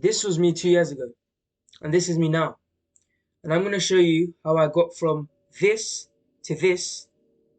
This was me 2 years ago, and this is me now. And I'm going to show you how I got from this to this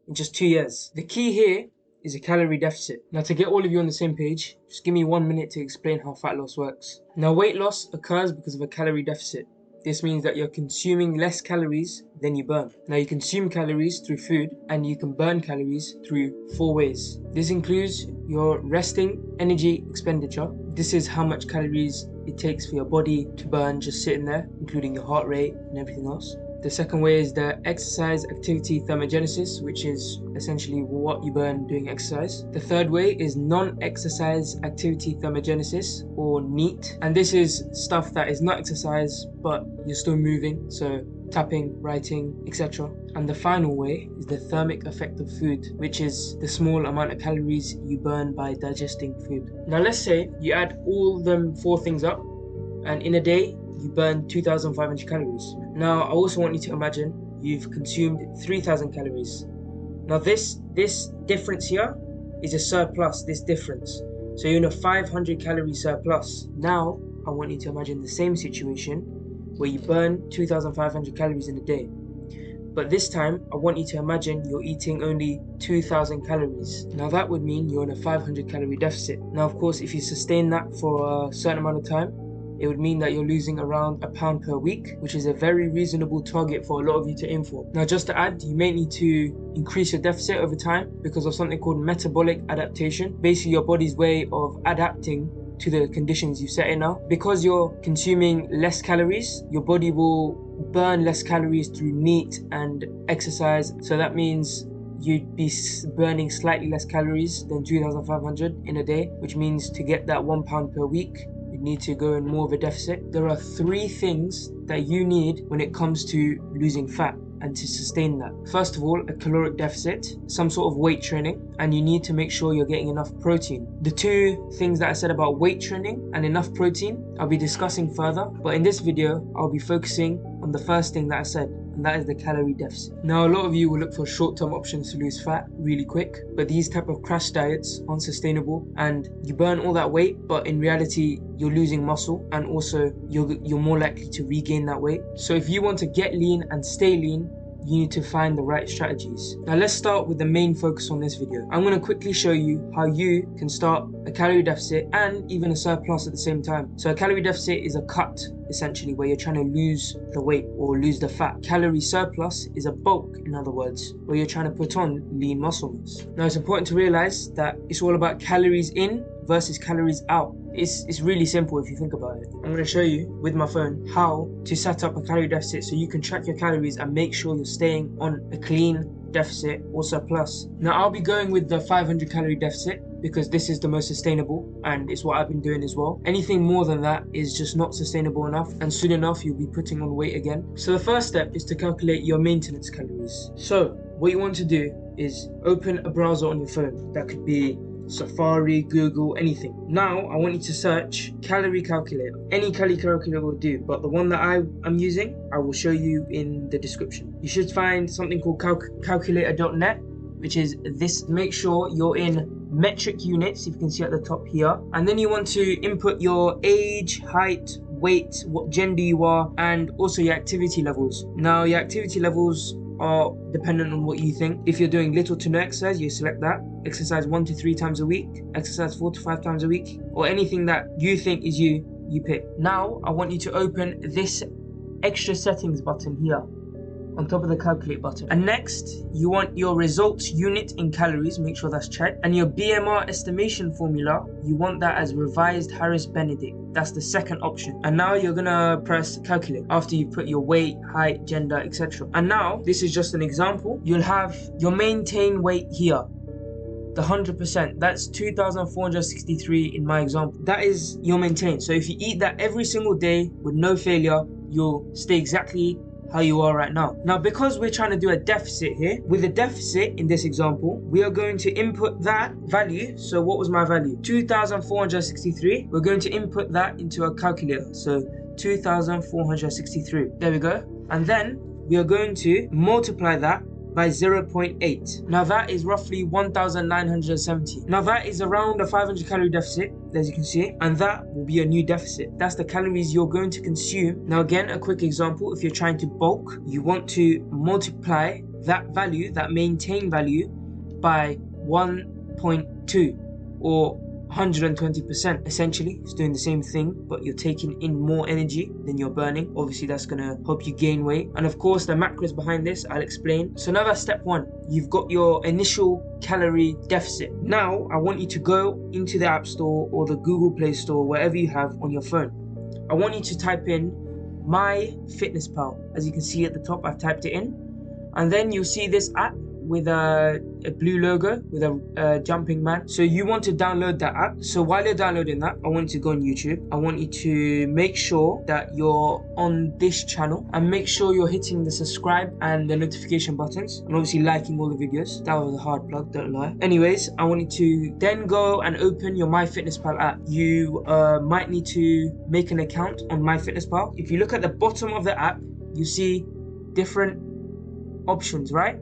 in just 2 years. The key here is a calorie deficit. Now, to get all of you on the same page, just give me 1 minute to explain how fat loss works. Now, weight loss occurs because of a calorie deficit. This means that you're consuming less calories than you burn. Now, you consume calories through food, and you can burn calories through 4 ways. This includes your resting energy expenditure. This is how much calories it takes for your body to burn just sitting there, including your heart rate and everything else. The second way is the exercise activity thermogenesis, which is essentially what you burn doing exercise. The third way is non-exercise activity thermogenesis, or NEAT. And this is stuff that is not exercise, but you're still moving. So tapping, writing, etc. And the final way is the thermic effect of food, which is the small amount of calories you burn by digesting food. Now let's say you add all them 4 things up, and in a day you burn 2,500 calories. Now I also want you to imagine you've consumed 3,000 calories. Now this difference here is a surplus, this difference. So you're in a 500 calorie surplus. Now I want you to imagine the same situation where you burn 2,500 calories in a day. But this time, I want you to imagine you're eating only 2,000 calories. Now that would mean you're in a 500 calorie deficit. Now, of course, if you sustain that for a certain amount of time, it would mean that you're losing around a pound per week, which is a very reasonable target for a lot of you to aim for. Now, just to add, you may need to increase your deficit over time because of something called metabolic adaptation. Basically, your body's way of adapting to the conditions you set in now. Because you're consuming less calories, your body will burn less calories through NEAT and exercise. So that means you'd be burning slightly less calories than 2,500 in a day, which means to get that 1 pound per week, you need to go in more of a deficit. There are 3 things that you need when it comes to losing fat and to sustain that. First of all, a caloric deficit, some sort of weight training, and you need to make sure you're getting enough protein. The 2 things that I said about weight training and enough protein, I'll be discussing further, but in this video, I'll be focusing on the first thing that I said, and that is the calorie deficit. Now, a lot of you will look for short-term options to lose fat really quick, but these type of crash diets aren't sustainable, and you burn all that weight, but in reality, you're losing muscle, and also you're more likely to regain that weight. So if you want to get lean and stay lean, you need to find the right strategies. Now let's start with the main focus on this video. I'm going to quickly show you how you can start a calorie deficit and even a surplus at the same time. So a calorie deficit is a cut, essentially, where you're trying to lose the weight or lose the fat. Calorie surplus is a bulk, in other words, where you're trying to put on lean muscle mass. Now it's important to realize that it's all about calories in versus calories out. It's really simple if you think about it. I'm going to show you with my phone how to set up a calorie deficit so you can track your calories and make sure you're staying on a clean deficit or surplus. Now I'll be going with the 500 calorie deficit because this is the most sustainable and it's what I've been doing as well. Anything more than that is just not sustainable enough, and soon enough you'll be putting on weight again. So the first step is to calculate your maintenance calories. So what you want to do is open a browser on your phone. That could be Safari, Google, anything. Now I want you to search calorie calculator. Any calorie calculator will do, but the one that I'm using, I will show you in the description. You should find something called calculator.net, which is this. Make sure you're in metric units, if you can see at the top here, and then you want to input your age, height, weight, what gender you are, and also your activity levels. Now your activity levels are dependent on what you think. If you're doing little to no exercise, you select that. Exercise 1 to 3 times a week, exercise 4 to 5 times a week, or anything that you think is you pick. Now I want you to open this extra settings button here on top of the calculate button, and next you want your results unit in calories, make sure that's checked, and your BMR estimation formula, you want that as revised Harris-Benedict. That's the second option. And now you're gonna press calculate after you put your weight, height, gender, etc. And now this is just an example. You'll have your maintain weight here, the 100%, that's 2,463 in my example. That is your maintain. So if you eat that every single day with no failure, you'll stay exactly how you are right now. Now, because we're trying to do a deficit here, with a deficit in this example, we are going to input that value. So what was my value? 2,463. We're going to input that into a calculator. So 2,463. There we go. And then we are going to multiply that by 0.8. Now that is roughly 1970. Now that is around a 500 calorie deficit, as you can see, and that will be a new deficit. That's the calories you're going to consume. Now again, a quick example, if you're trying to bulk, you want to multiply that value, that maintain value, by 1.2 or 120%. Essentially, it's doing the same thing, but you're taking in more energy than you're burning. Obviously, that's gonna help you gain weight. And of course, the macros behind this, I'll explain. So now that's step one. You've got your initial calorie deficit. Now, I want you to go into the App Store or the Google Play Store, wherever you have on your phone. I want you to type in MyFitnessPal. As you can see at the top, I've typed it in. And then you'll see this app with a blue logo with a jumping man. So you want to download that app. So while you're downloading that, I want you to go on YouTube. I want you to make sure that you're on this channel and make sure you're hitting the subscribe and the notification buttons, and obviously liking all the videos. That was a hard plug, don't lie. Anyways, I want you to then go and open your MyFitnessPal app. You might need to make an account on MyFitnessPal. If you look at the bottom of the app, you see different options, right?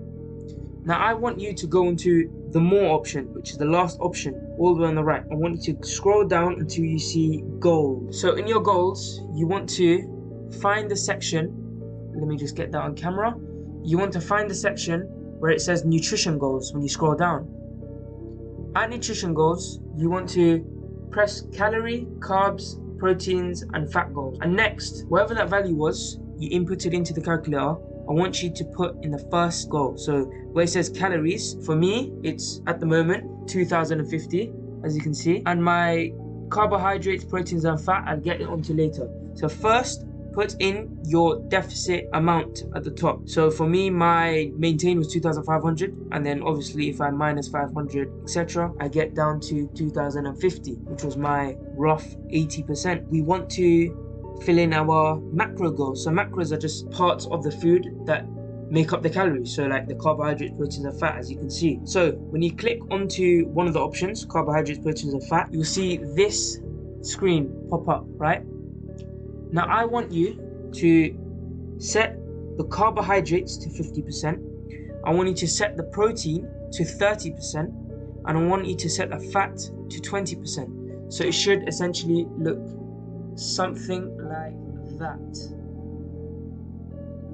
Now I want you to go into the more option, which is the last option all the way on the right. I want you to scroll down until you see goals. So in your goals, you want to find the section, let me just get that on camera. You want to find the section where it says nutrition goals when you scroll down. At nutrition goals, you want to press calorie, carbs, proteins, and fat goals. And next, wherever that value was, you input it into the calculator. I want you to put in the first goal. So where it says calories, for me, it's at the moment 2050, as you can see. And my carbohydrates, proteins, and fat, I'll get it onto later. So first, put in your deficit amount at the top. So for me, my maintain was 2,500. And then obviously if I minus 500, etc., I get down to 2,050, which was my rough 80%. We want to fill in our macro goals. So macros are just parts of the food that make up the calories. So like the carbohydrates, proteins, and fat, as you can see. So when you click onto one of the options, carbohydrates, proteins, and fat, you'll see this screen pop up, right? Now I want you to set the carbohydrates to 50%. I want you to set the protein to 30%. And I want you to set the fat to 20%. So it should essentially look something like that.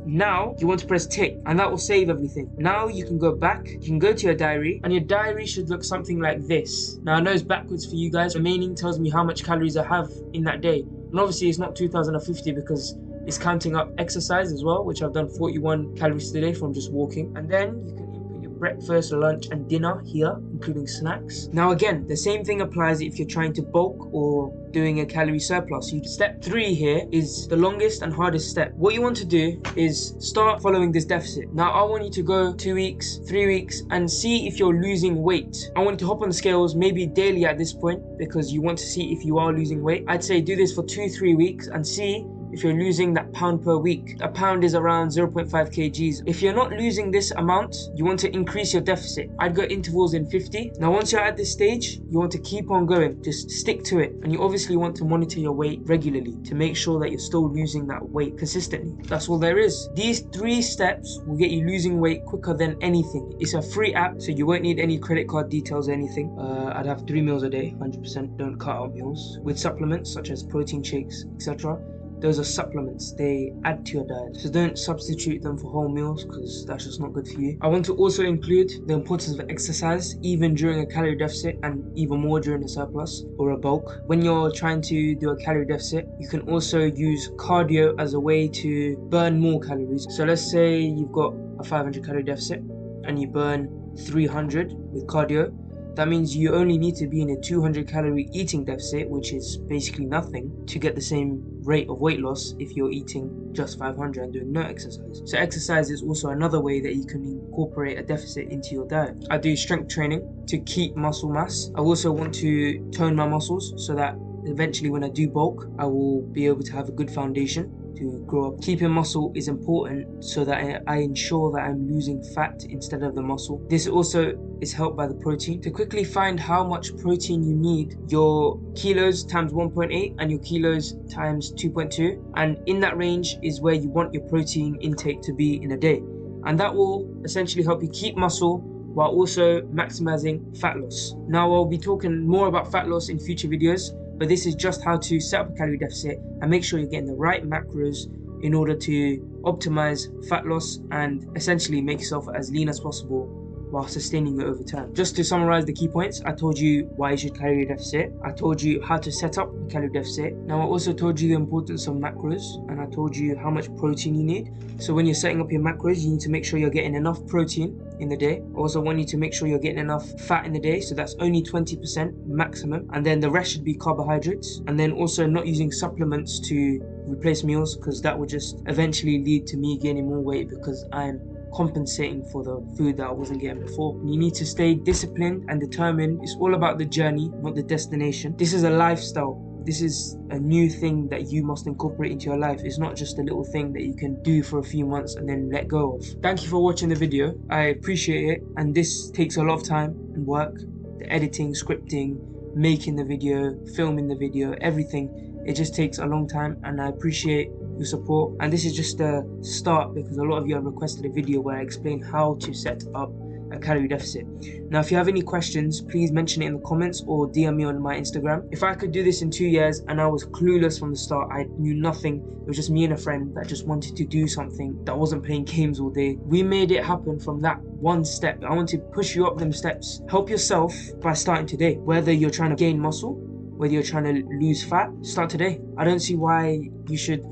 Now you want to press tick, and that will save everything. Now you can go back, you can go to your diary, and your diary should look something like this. Now I know it's backwards for you guys. Remaining tells me how much calories I have in that day, and obviously it's not 2050 because it's counting up exercise as well, which I've done 41 calories today from just walking. And then you can input your breakfast, lunch, and dinner here, including snacks. Now again, the same thing applies if you're trying to bulk or doing a calorie surplus. Step 3 here is the longest and hardest step. What you want to do is start following this deficit. Now I want you to go 2 weeks, 3 weeks, and see if you're losing weight. I want you to hop on the scales, maybe daily at this point, because you want to see if you are losing weight. I'd say do this for 2-3 weeks and see if you're losing that pound per week. A pound is around 0.5 kgs. If you're not losing this amount, you want to increase your deficit. I'd go intervals in 50. Now once you're at this stage, you want to keep on going. Just stick to it. And you obviously want to monitor your weight regularly to make sure that you're still losing that weight consistently. That's all there is. These 3 steps will get you losing weight quicker than anything. It's a free app, so you won't need any credit card details or anything. I'd have 3 meals a day, 100%. Don't cut out meals. With supplements such as protein shakes, etc. Those are supplements, they add to your diet. So don't substitute them for whole meals because that's just not good for you. I want to also include the importance of exercise, even during a calorie deficit and even more during a surplus or a bulk. When you're trying to do a calorie deficit, you can also use cardio as a way to burn more calories. So let's say you've got a 500 calorie deficit and you burn 300 with cardio. That means you only need to be in a 200 calorie eating deficit, which is basically nothing, to get the same rate of weight loss if you're eating just 500 and doing no exercise. So exercise is also another way that you can incorporate a deficit into your diet. I do strength training to keep muscle mass. I also want to tone my muscles so that eventually when I do bulk, I will be able to have a good foundation to grow up. Keeping muscle is important so that I ensure that I'm losing fat instead of the muscle. This also is helped by the protein. To quickly find how much protein you need, your kilos times 1.8 and your kilos times 2.2, and in that range is where you want your protein intake to be in a day. and that will essentially help you keep muscle while also maximizing fat loss. Now, I'll be talking more about fat loss in future videos, but this is just how to set up a calorie deficit and make sure you're getting the right macros in order to optimize fat loss and essentially make yourself as lean as possible while sustaining it over time. Just to summarize the key points, I told you why you should calorie deficit. I told you how to set up a calorie deficit. Now, I also told you the importance of macros, and I told you how much protein you need. So when you're setting up your macros, you need to make sure you're getting enough protein in the day. I also want you to make sure you're getting enough fat in the day, so that's only 20% maximum, and then the rest should be carbohydrates. And then also not using supplements to replace meals, because that will just eventually lead to me gaining more weight because I'm compensating for the food that I wasn't getting before. You need to stay disciplined and determined. It's all about the journey, not the destination. This is a lifestyle. This is a new thing that you must incorporate into your life. It's not just a little thing that you can do for a few months and then let go of. Thank you for watching the video. I appreciate it. And this takes a lot of time and work. The editing, scripting, making the video, filming the video, everything. It just takes a long time, and I appreciate your support. And this is just a start because a lot of you have requested a video where I explain how to set up a calorie deficit. Now, if you have any questions, please mention it in the comments or DM me on my Instagram. If I could do this in 2 years and I was clueless from the start, I knew nothing, it was just me and a friend that just wanted to do something, that wasn't playing games all day, we made it happen from that one step. I want to push you up them steps. Help yourself by starting today. Whether you're trying to gain muscle, whether you're trying to lose fat, start today. I don't see why you should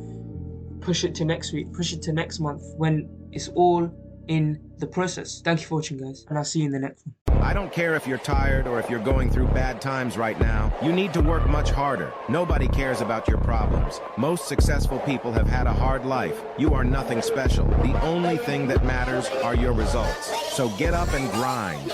push it to next week, push it to next month, when it's all in the process. Thank you for watching, guys, and I'll see you in the next one. I don't care if you're tired or if you're going through bad times right now. You need to work much harder. Nobody cares about your problems. Most successful people have had a hard life. You are nothing special. The only thing that matters are your results. So get up and grind.